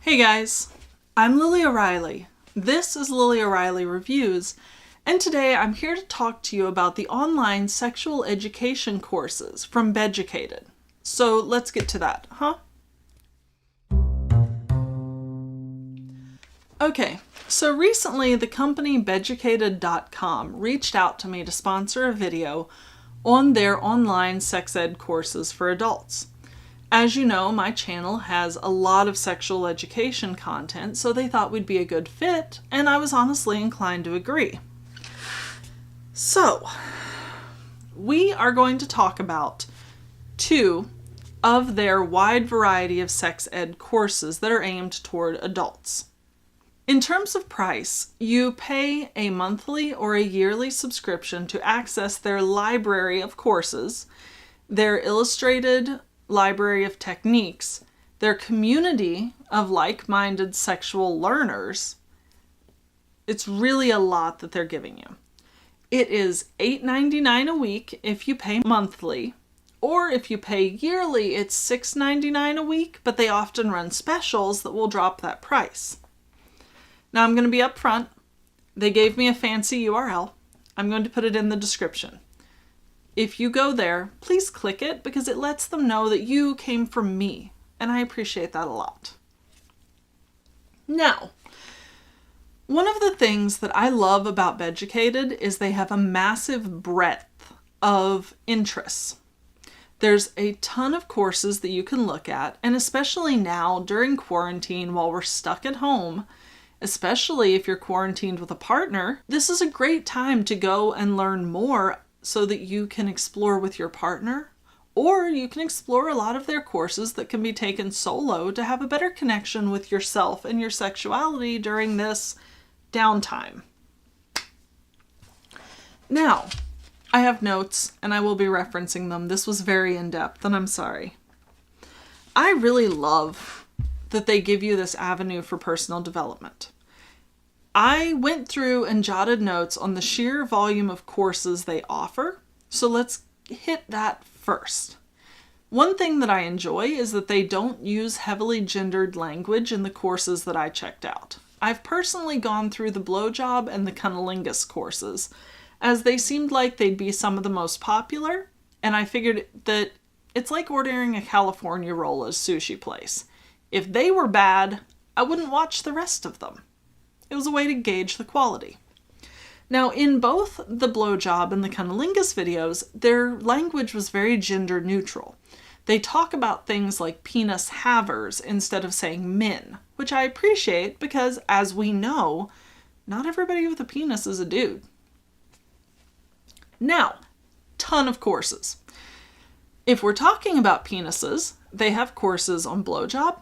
Hey guys, I'm Lily O'Reilly. This is Lily O'Reilly Reviews, and today I'm here to talk to you about the online sexual education courses from Beducated. So let's get to that, huh? Okay, so recently the company Beducated.com reached out to me to sponsor a video on their online sex ed courses for adults. As you know, my channel has a lot of sexual education content, so they thought we'd be a good fit, and I was honestly inclined to agree. So, we are going to talk about two of their wide variety of sex ed courses that are aimed toward adults. In terms of price, you pay a monthly or a yearly subscription to access their library of courses, their illustrated library of techniques, their community of like-minded sexual learners. It's really a lot that they're giving you. It is $8.99 a week if you pay monthly, or if you pay yearly, it's $6.99 a week, but they often run specials that will drop that price. Now I'm going to be upfront. They gave me a fancy URL. I'm going to put it in the description. If you go there, please click it because it lets them know that you came from me, and I appreciate that a lot. Now, one of the things that I love about Beducated is they have a massive breadth of interests. There's a ton of courses that you can look at, and especially now during quarantine while we're stuck at home, especially if you're quarantined with a partner, this is a great time to go and learn more so that you can explore with your partner, or you can explore a lot of their courses that can be taken solo to have a better connection with yourself and your sexuality during this downtime. Now, I have notes and I will be referencing them. This was very in-depth and I'm sorry. I really love that they give you this avenue for personal development. I went through and jotted notes on the sheer volume of courses they offer, so let's hit that first. One thing that I enjoy is that they don't use heavily gendered language in the courses that I checked out. I've personally gone through the blowjob and the cunnilingus courses, as they seemed like they'd be some of the most popular, and I figured that it's like ordering a California roll at a sushi place. If they were bad, I wouldn't watch the rest of them. It was a way to gauge the quality. Now, in both the blowjob and the cunnilingus videos, their language was very gender neutral. They talk about things like penis havers instead of saying men, which I appreciate because, as we know, not everybody with a penis is a dude. Now, ton of courses. If we're talking about penises, they have courses on blowjob,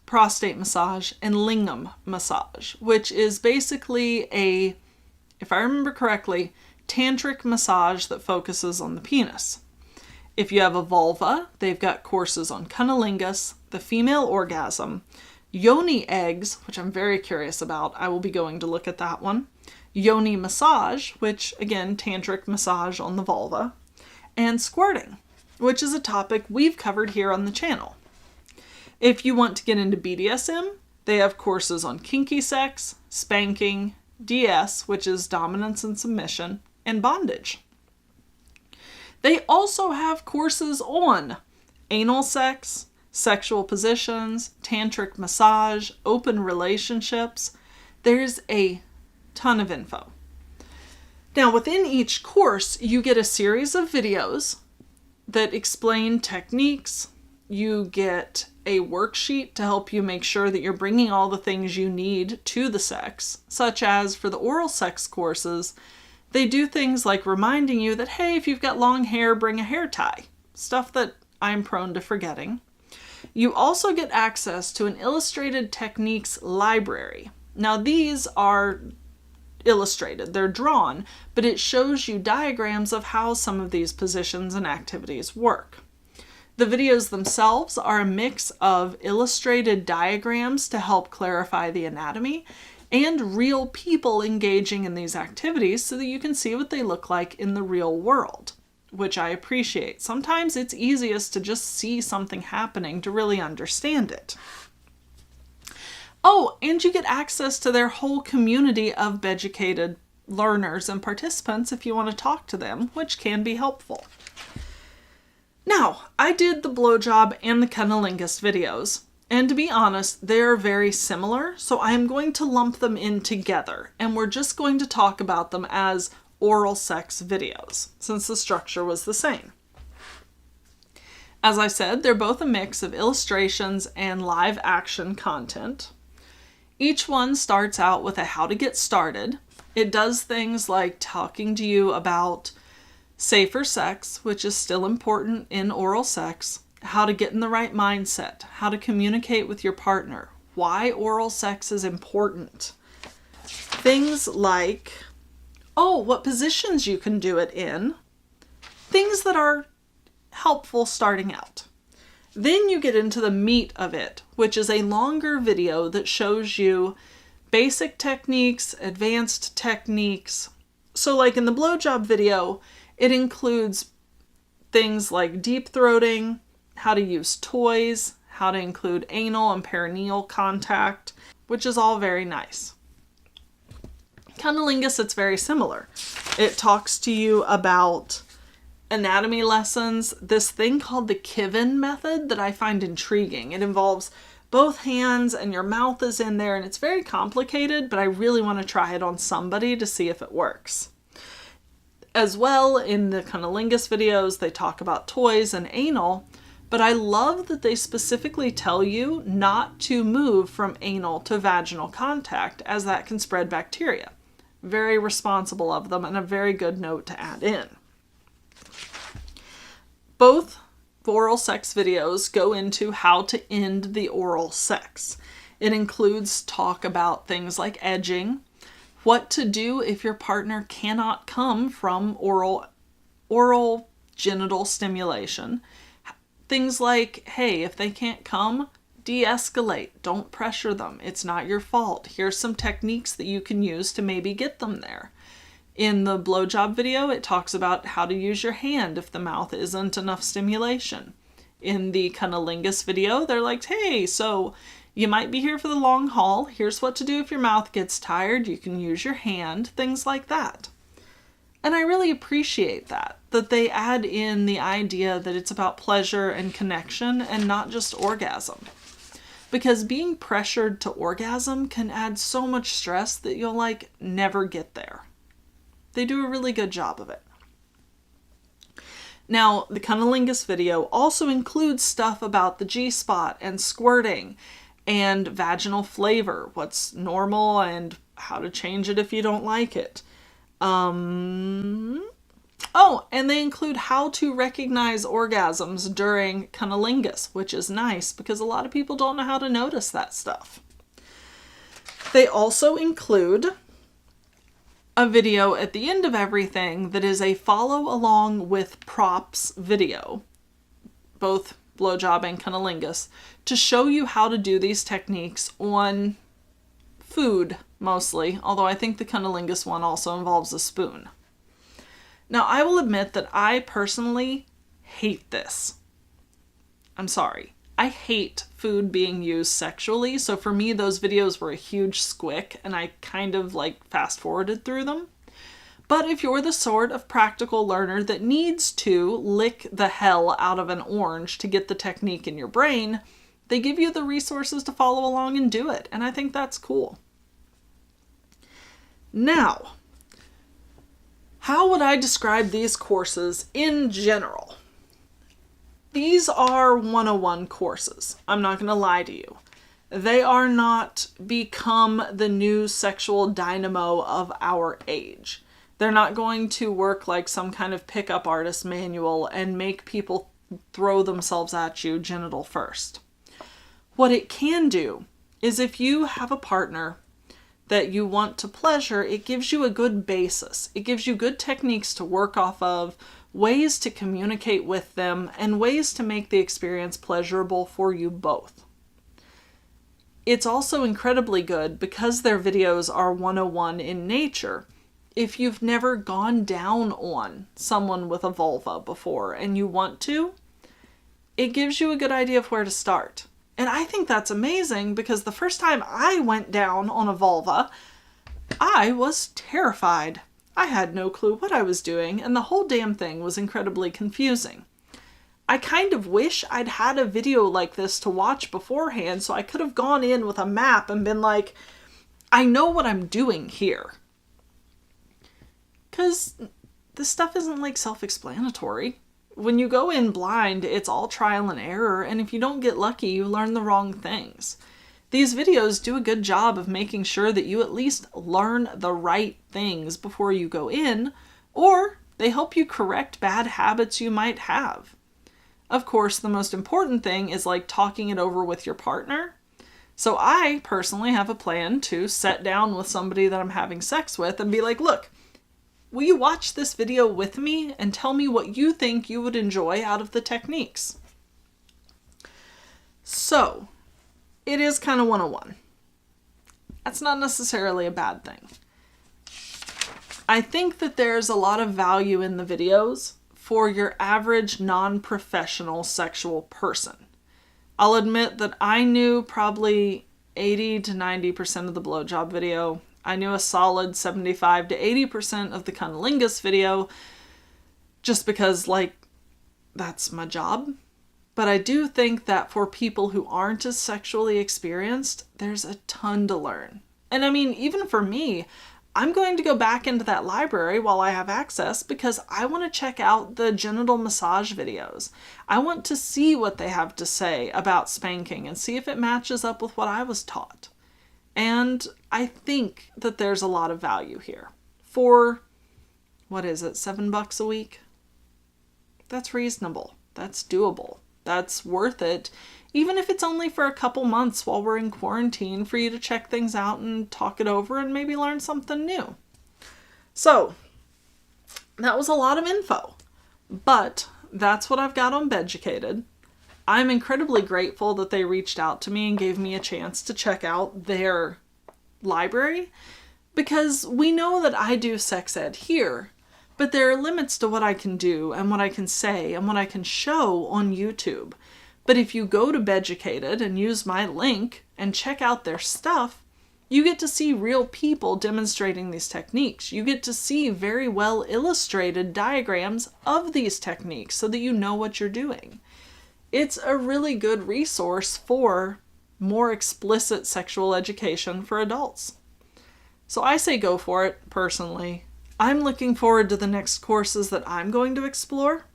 prostate massage, and lingam massage, which is basically if I remember correctly, tantric massage that focuses on the penis. If you have a vulva, they've got courses on cunnilingus, the female orgasm, yoni eggs, which I'm very curious about. I will be going to look at that one. Yoni massage, which again, tantric massage on the vulva, and squirting, which is a topic we've covered here on the channel. If you want to get into BDSM, they have courses on kinky sex, spanking, DS, which is dominance and submission, and bondage. They also have courses on anal sex, sexual positions, tantric massage, open relationships. There's a ton of info. Now, within each course, you get a series of videos that explain techniques. You get a worksheet to help you make sure that you're bringing all the things you need to the sex, such as for the oral sex courses, they do things like reminding you that, hey, if you've got long hair, bring a hair tie, stuff that I'm prone to forgetting. You also get access to an illustrated techniques library. Now, these are illustrated, they're drawn, but it shows you diagrams of how some of these positions and activities work. The videos themselves are a mix of illustrated diagrams to help clarify the anatomy and real people engaging in these activities so that you can see what they look like in the real world, which I appreciate. Sometimes it's easiest to just see something happening to really understand it. Oh, and you get access to their whole community of Beducated learners and participants if you want to talk to them, which can be helpful. Now, I did the blowjob and the cunnilingus videos, and to be honest, they're very similar, so I'm going to lump them in together, and we're just going to talk about them as oral sex videos, since the structure was the same. As I said, they're both a mix of illustrations and live action content. Each one starts out with a how to get started. It does things like talking to you about safer sex, which is still important in oral sex, how to get in the right mindset, how to communicate with your partner, why oral sex is important. Things like, what positions you can do it in. Things that are helpful starting out. Then you get into the meat of it, which is a longer video that shows you basic techniques, advanced techniques. So like in the blowjob video, it includes things like deep throating, how to use toys, how to include anal and perineal contact, which is all very nice. Cunnilingus, it's very similar. It talks to you about anatomy lessons, this thing called the Kivin method that I find intriguing. It involves both hands and your mouth is in there, and it's very complicated, but I really want to try it on somebody to see if it works. As well, in the cunnilingus videos, they talk about toys and anal, but I love that they specifically tell you not to move from anal to vaginal contact, as that can spread bacteria. Very responsible of them, and a very good note to add in. Both oral sex videos go into how to end the oral sex. It includes talk about things like edging, what to do if your partner cannot come from oral genital stimulation. Things like, hey, if they can't come, de-escalate. Don't pressure them. It's not your fault. Here's some techniques that you can use to maybe get them there. In the blowjob video, it talks about how to use your hand if the mouth isn't enough stimulation. In the cunnilingus video, they're like, hey, so you might be here for the long haul. Here's what to do if your mouth gets tired. You can use your hand, things like that. And I really appreciate that they add in the idea that it's about pleasure and connection and not just orgasm. Because being pressured to orgasm can add so much stress that you'll never get there. They do a really good job of it. Now, the cunnilingus video also includes stuff about the G-spot and squirting and vaginal flavor, what's normal and how to change it if you don't like it. And they include how to recognize orgasms during cunnilingus, which is nice because a lot of people don't know how to notice that stuff. They also include a video at the end of everything that is a follow along with props video, both blowjob and cunnilingus, to show you how to do these techniques on food mostly, although I think the cunnilingus one also involves a spoon. Now, I will admit that I personally hate this. I'm sorry. I hate food being used sexually, so for me those videos were a huge squick and I kind of fast forwarded through them. But if you're the sort of practical learner that needs to lick the hell out of an orange to get the technique in your brain, they give you the resources to follow along and do it, and I think that's cool. Now, how would I describe these courses in general? These are 101 courses. I'm not going to lie to you. They are not become the new sexual dynamo of our age. They're not going to work like some kind of pickup artist manual and make people throw themselves at you genital first. What it can do is if you have a partner that you want to pleasure, it gives you a good basis. It gives you good techniques to work off of, ways to communicate with them, and ways to make the experience pleasurable for you both. It's also incredibly good because their videos are 101 in nature. If you've never gone down on someone with a vulva before and you want to, it gives you a good idea of where to start. And I think that's amazing because the first time I went down on a vulva, I was terrified. I had no clue what I was doing, and the whole damn thing was incredibly confusing. I kind of wish I'd had a video like this to watch beforehand so I could have gone in with a map and been like, I know what I'm doing here. Because this stuff isn't like self-explanatory. When you go in blind, it's all trial and error, and if you don't get lucky, you learn the wrong things. These videos do a good job of making sure that you at least learn the right things before you go in, or they help you correct bad habits you might have. Of course, the most important thing is like talking it over with your partner. So I personally have a plan to sit down with somebody that I'm having sex with and be like, look, will you watch this video with me and tell me what you think you would enjoy out of the techniques? So, it is kind of 101. That's not necessarily a bad thing. I think that there's a lot of value in the videos for your average non-professional sexual person. I'll admit that I knew probably 80 to 90% of the blowjob video. I knew a solid 75 to 80% of the cunnilingus video just because, like, that's my job. But I do think that for people who aren't as sexually experienced, there's a ton to learn. And I mean, even for me, I'm going to go back into that library while I have access because I want to check out the genital massage videos. I want to see what they have to say about spanking and see if it matches up with what I was taught. And I think that there's a lot of value here. For, what is it, $7 a week? That's reasonable. That's doable. That's worth it, even if it's only for a couple months while we're in quarantine for you to check things out and talk it over and maybe learn something new. So, that was a lot of info, but that's what I've got on Beducated. I'm incredibly grateful that they reached out to me and gave me a chance to check out their library, because we know that I do sex ed here, but there are limits to what I can do and what I can say and what I can show on YouTube. But if you go to Beducated and use my link and check out their stuff, you get to see real people demonstrating these techniques. You get to see very well illustrated diagrams of these techniques so that you know what you're doing. It's a really good resource for more explicit sexual education for adults. So I say go for it, personally. I'm looking forward to the next courses that I'm going to explore,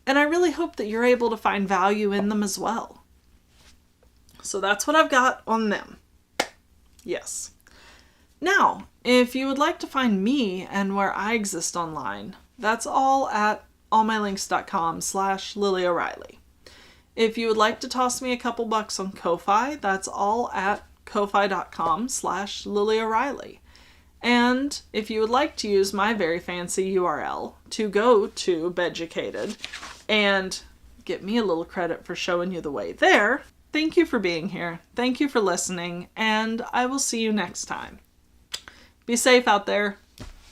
and I really hope that you're able to find value in them as well. So that's what I've got on them. Yes. Now, if you would like to find me and where I exist online, that's all at allmylinks.com/Lily O'Reilly. If you would like to toss me a couple bucks on Ko-Fi, that's all at ko-fi.com/Lily O'Reilly. And if you would like to use my very fancy URL to go to Beducated and get me a little credit for showing you the way there, thank you for being here. Thank you for listening, and I will see you next time. Be safe out there.